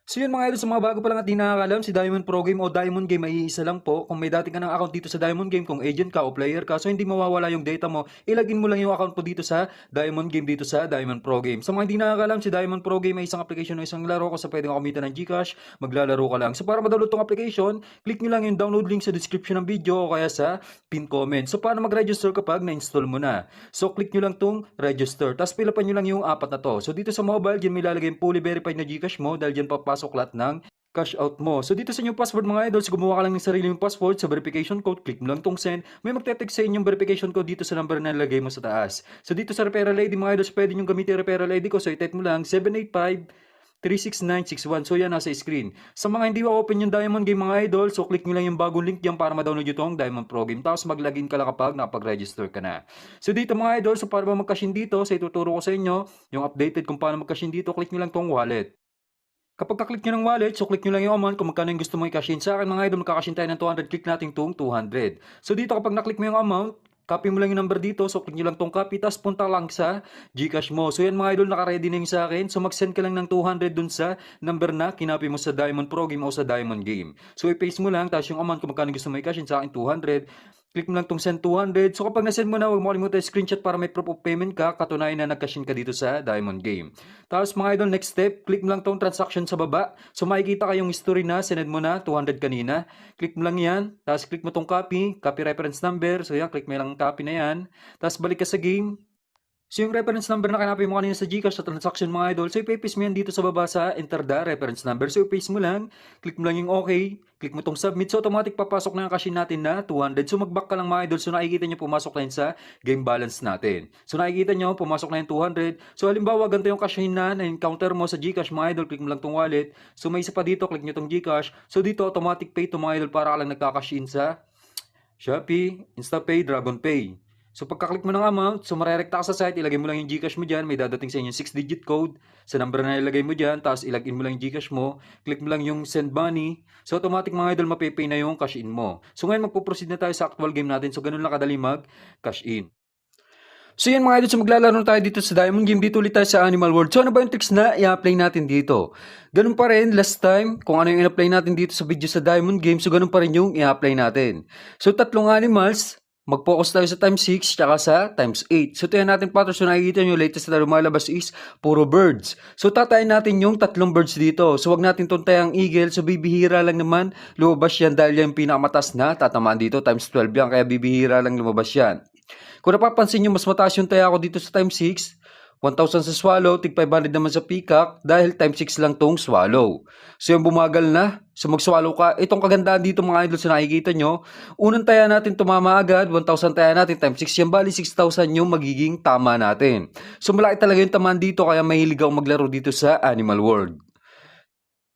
So yun mga idol, sa mga bago pa lang at di nakakalam, si Diamond Pro Game o Diamond Game ay iisa lang po. Kung may dati ka ng account dito sa Diamond Game, kung agent ka o player ka, so hindi mawawala yung data mo, ilagin mo lang yung account mo dito sa Diamond Game, dito sa Diamond Pro Game. Sa mga hindi nakakalam, si Diamond Pro Game ay isang application o isang laro kung sa pwede ka kumita ng Gcash, maglalaro ka lang. So para ma-download tong application, click nyo lang yung download link sa description ng video o kaya sa pin comment. So paano mag-register kapag na-install mo na? So click nyo lang tong register, tapos pilapan nyo lang yung apat na to. So dito sa mobile, dyan may lalagay yung fully verified na Gcash mo dahil dyan papasok lahat ng cash out mo. So dito sa inyong password mga idol, so gumawa ka lang ng sarili mong password sa verification code, click mo lang tong send. May magte-text sa inyong verification code dito sa number na nilagay mo sa taas. So dito sa referral ID mga idol, so pwede nyo gamitin yung referral ID ko. So i-type mo lang 785 36961. So yan nasa screen. Sa mga hindi open yung Diamond Game mga idol, so click nyo lang yung bagong link diyan para ma-download yung Diamond Pro Game. Tapos mag-login ka lang kapag napag-register ka na. So dito mga idol, so para ba mag-cash in dito, so ituturo ko sa inyo yung updated kung paano mag-cash in dito. Click nyo lang tong wallet. Kapag ka-click nyo ng wallet, so click nyo lang yung amount kung magkano yung gusto mo i-cash in. Sa akin mga idol, magka-cash in tayo ng 200, click natin itong 200. So dito kapag na-click mo yung amount, copy mo lang yung number dito, so click nyo lang tong copy, tapos punta lang sa Gcash mo. So yan mga idol, naka-ready na yung sa akin. So mag-send ka lang ng 200 dun sa number na kinopy mo sa Diamond Pro Game o sa Diamond Game. So i-paste mo lang, tapos yung amount kung magkano gusto mo i-cash in, sa akin 200. Click mo lang tong send 200. So kapag na-send mo na, huwag mo kalimutan screenshot para may proof of payment ka, katunayan na nag-cash in ka dito sa Diamond Game. Tapos mga idol, next step, click mo lang tong transaction sa baba. So makikita kayong history na, sinend mo na, 200 kanina. Click mo lang yan, tapos click mo tong copy, copy reference number. So yan, click mo lang copy na yan. Tapos balik ka sa game. So yung reference number na kinapay mo kanina sa Gcash sa transaction mga idol, so ipapaste mo yan dito sa baba sa enter the reference number. So ipaste mo lang, click mo lang yung okay, click mo tong submit, so automatic papasok na yung cash in natin na 200. So mag-back ka lang mga idol, so nakikita nyo pumasok na yun sa game balance natin. So nakikita nyo, pumasok na yung 200. So halimbawa, ganito yung cash in na na-encounter mo sa Gcash mga idol, click mo lang tong wallet. So may isa pa dito, click nyo tong Gcash. So dito automatic pay to mga idol para ka lang nagka-cash in sa Shopee, InstaPay, DragonPay. So pagka-click mo ng amount, so marerekta ka sa site, ilagay mo lang yung Gcash mo dyan, may dadating sa inyo 6-digit code sa number na ilagay mo dyan, tapos ilagin mo lang yung Gcash mo, click mo lang yung send money, so automatic mga idol mapipay na yung cash in mo. So ngayon magpo-proceed na tayo sa actual game natin, so ganun lang kadali mag-cash in. So yan mga idol, so maglalaro tayo dito sa Diamond Game. Dito ulit tayo sa Animal World. So ano ba yung tricks na i-apply natin dito? Ganun pa rin last time, kung ano yung i-apply natin dito sa video sa Diamond Game, so ganun pa rin yung i-apply natin. So tatlong animals, mag-focus tayo sa times 6 tsaka sa times 8. So tingnan natin pattern. So nakikita nyo, latest na lumalabas is puro birds. So tatayin natin yung tatlong birds dito. So wag natin tuntay ang eagle. So bibihira lang naman lumabas yan dahil yung pinakamatas na tatamaan dito. Times 12 yan. Kaya bibihira lang lumabas yan. Kung napapansin nyo, mas mataas yung taya ko dito sa times 6. 1,000 sa swallow, tig 500 naman sa peacock dahil times 6 lang tong swallow. So yung bumagal na, so mag-swallow ka. Itong kagandahan dito mga idol sa nakikita nyo, unang taya natin tumama agad, 1,000 taya natin times 6 yan, bali 6,000 yung magiging tama natin. So malaki talaga yung tamaan dito kaya mahilig akong maglaro dito sa Animal World.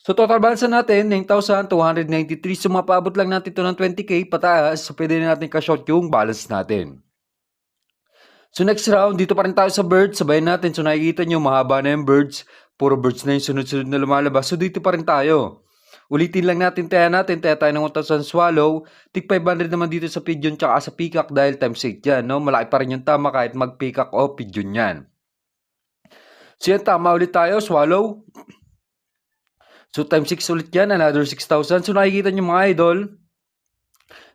So total balance natin, 9,293. So mapaabot lang natin ito ng 20k pataas, so pwede na natin ka-short yung balance natin. So next round, dito pa rin tayo sa birds. Sabayin natin. So nakikita nyo, mahaba na yung birds. Puro birds na yung sunod-sunod na lumalabas. So dito pa rin tayo. Ulitin lang natin, taya tayo ng 1,000 swallow. Tig 500 naman dito sa pigeon tsaka sa peacock dahil times 8 yan. No? Malaki pa rin yung tama kahit mag-peacock o pigeon yan. So yan, tama ulit tayo, swallow. So times 6 ulit yan, another 6,000. So nakikita nyo mga idol,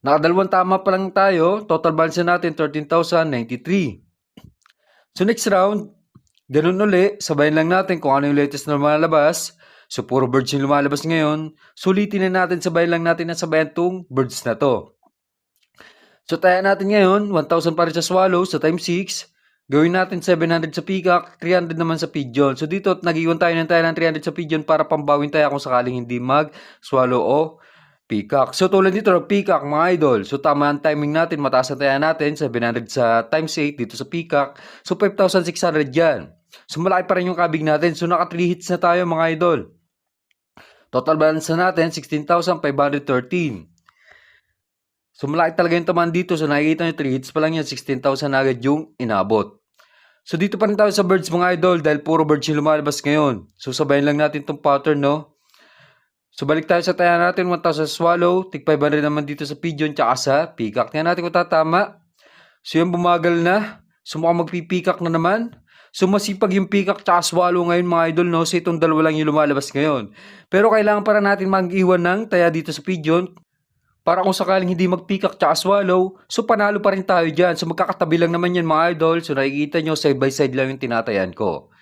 nakadalawang tama pa lang tayo. Total balance natin, 13,093. So next round, ganun uli, sabayin lang natin kung ano yung latest na lumalabas. So puro birds yung lumalabas ngayon. Sulitin na natin, sabayin lang natin na sabayan tong birds na to. So taya natin ngayon, 1,000 pa rin sa swallow, sa times 6. Gawin natin 700 sa peacock, 300 naman sa pigeon. So dito, nag-iwan tayo ng taya ng 300 sa pigeon para pambawin tayo kung sakaling hindi mag-swallow o peacock. So tulad dito, peacock mga idol. So tama ang timing natin, mataas ang taya natin, 700 sa times 8 dito sa peacock. So 5,600 yan. So malaki pa rin yung kabig natin. So naka 3 hits na tayo mga idol. Total balance na natin, 16,513. So malaki talaga yung tamaan dito. So nakikita nyo, 3 hits pa lang yan, 16,000 agad yung inabot. So dito pa rin tayo sa birds mga idol dahil puro birds yung lumalabas ngayon. So sabayin lang natin itong pattern, no? So balik tayo sa taya natin, 1,000 swallow, tig 500 naman dito sa pigeon tsaka sa peacock. Tingnan natin kung tatama. So yung bumagal na. So mukhang magpipeacock na naman. So masipag yung Peacock tsaka Swallow ngayon mga idol, no? So itong dalawa lang yung lumalabas ngayon. Pero kailangan para natin mag-iwan ng taya dito sa Pigeon para kung sakaling hindi mag-Peacock tsaka Swallow, so panalo pa rin tayo dyan. So magkakatabi lang naman yan mga idol. So nakikita nyo, side by side lang yung tinatayan ko.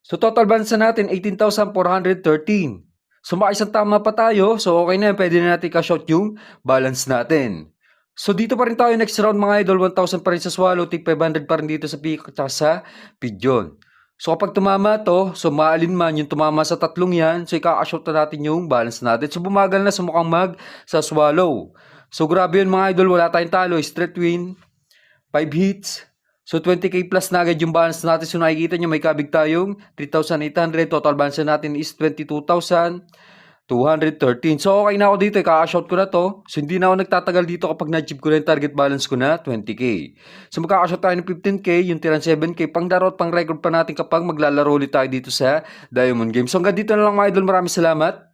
So total balance na natin, 18,413. So makaisang tama pa tayo. So okay na yan, pwede na natin ka-shot yung balance natin. So dito pa rin tayo next round mga idol, 1,000 pa rin sa Swallow, tig 500 pa rin dito sa Peacock at sa Pigeon. So kapag tumama to, so maalin man yung tumama sa tatlong yan, so ikaka-shot na natin yung balance natin. So bumagal na sa mukhang sa Swallow. So grabe yun mga idol, wala tayong talo, straight win, 5 hits. So 20k plus na agad yung balance natin. So nakikita nyo may kabig tayong 3,800. Total balance natin is 22,213. So okay na ako dito. Kaka-shot ko na to. So hindi na ako nagtatagal dito kapag na-achieve ko na yung target balance ko na 20k. So magkaka-shot tayo ng 15k. Yung tirang 7k. Pang laro at pang record pa natin kapag maglalaro ulit tayo dito sa Diamond Game. So hanggang dito na lang mga idol. Maraming salamat.